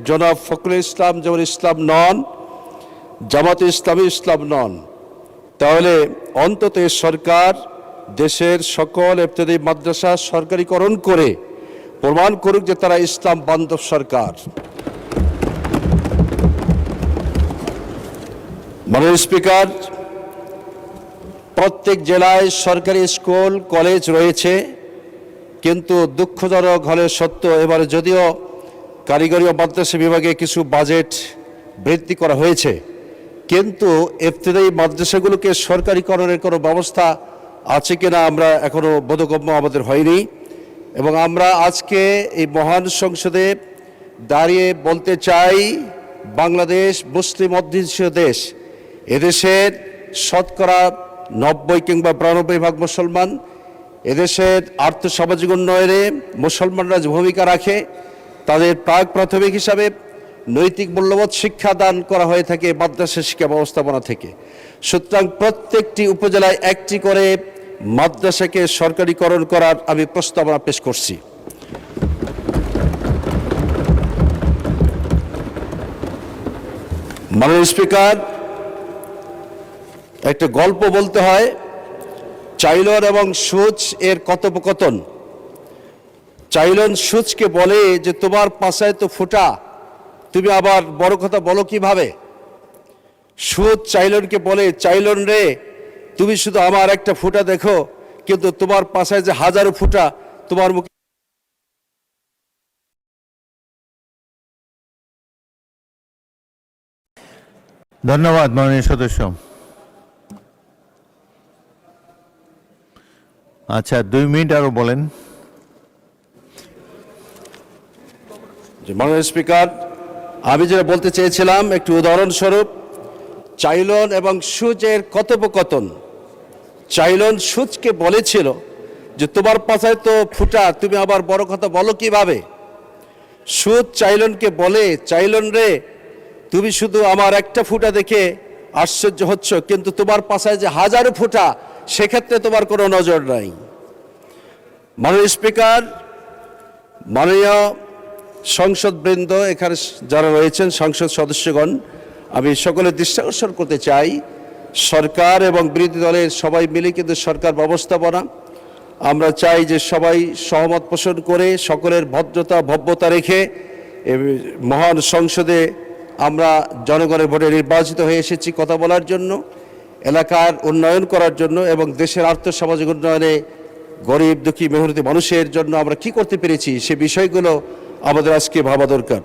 জনাব ফখরুল ইসলাম যেমন ইসলাম নন, জামাতে ইসলামী ইসলাম নন, তাহলে অন্তত এই সরকার দেশের সকল ইবতেদায়ী মাদ্রাসা সরকারিকরণ করে প্রমাণ করুক যে তারা ইসলাম বান্ধব সরকার। মাননীয় স্পিকার, প্রত্যেক জেলায় সরকারি স্কুল কলেজ রয়েছে, কিন্তু দুঃখজনক হলে সত্য এবারে যদিও কারিগরি ও মাদ্রাসা বিভাগে কিছু বাজেট বৃদ্ধি করা হয়েছে, কিন্তু ইবতেদায়ী মাদ্রাসাগুলোকে সরকারিকরণের কোনো ব্যবস্থা আছে কিনা আমরা এখনো বোধগম্য আমাদের হয়নি। এবং আমরা আজকে এই মহান সংসদে দাঁড়িয়ে বলতে চাই, বাংলাদেশ মুসলিম অধ্যুষিত দেশ, এদেশের শতকরা 90 কিংবা 92% মুসলমান। এদেশের আর্থসামাজিক উন্নয়নে মুসলমানরা যে ভূমিকা রাখে, তাদের প্রাক প্রাথমিক হিসাবে নৈতিক মূল্যবোধ শিক্ষা দান করা হয়ে থাকে মাদ্রাসা শিক্ষা ব্যবস্থাপনা থেকে। সুতরাং প্রত্যেকটি উপজেলায় একটি করে মাদ্রাসাকে সরকারিকরণ করার আমি প্রস্তাবনা পেশ করছি। মাননীয় স্পিকার, একটা গল্প বলতে হয়, চাইলন এবং সূচ এর কথোপকথন। চাইলন সূচকে বলে যে তোমার পাছায় তো ফোঁটা, তুমি আবার বড় কথা বলো কিভাবে? সূচ চাইলনকে বলে, চাইলন রে, তুমি শুধু আমার একটা ফোঁটা দেখো, কিন্তু তোমার পাছায় যে হাজারো ফোঁটা তোমার মুখে। ধন্যবাদ মাননীয় সদস্য। আচ্ছা, 2 মিনিট আরো বলেন। মাননীয় স্পিকার, আমি যেটা বলতে চেয়েছিলাম একটু উদাহরণস্বরূপ, চাইলন এবং সূচের কথোপকথন। চাইলন সূচকে বলেছিল যে তোমার পাছায় তো ফুটা, তুমি আবার বড় কথা বলো কিভাবে? সূচ চাইলনকে বলে, চাইলন রে, তুমি শুধু আমার একটা ফুটা দেখে আশ্চর্য হচ্ছ, কিন্তু তোমার পাছায় যে হাজারো ফুটা, সেক্ষেত্রে তোমার কোনো নজর নাই। মাননীয় স্পিকার, মাননীয় সংসদবৃন্দ, এখানে যারা রয়েছেন সংসদ সদস্যগণ, আমি সকলের দৃষ্টি আকর্ষণ করতে চাই, সরকার এবং বিরোধী দলের সবাই মিলে কিন্তু সরকার ব্যবস্থাপনা, আমরা চাই যে সবাই সহমত পোষণ করে সকলের ভদ্রতা ভব্যতা রেখে মহান সংসদে আমরা জনগণের ভোটে নির্বাচিত হয়ে এসেছি কথা বলার জন্য, এলাকার উন্নয়ন করার জন্য এবং দেশের আর্থসামাজিক উন্নয়নে গরিব দুঃখী মেহনতি মানুষের জন্য আমরা কি করতে পেরেছি সে বিষয়গুলো আমাদের আজকে ভাবা দরকার।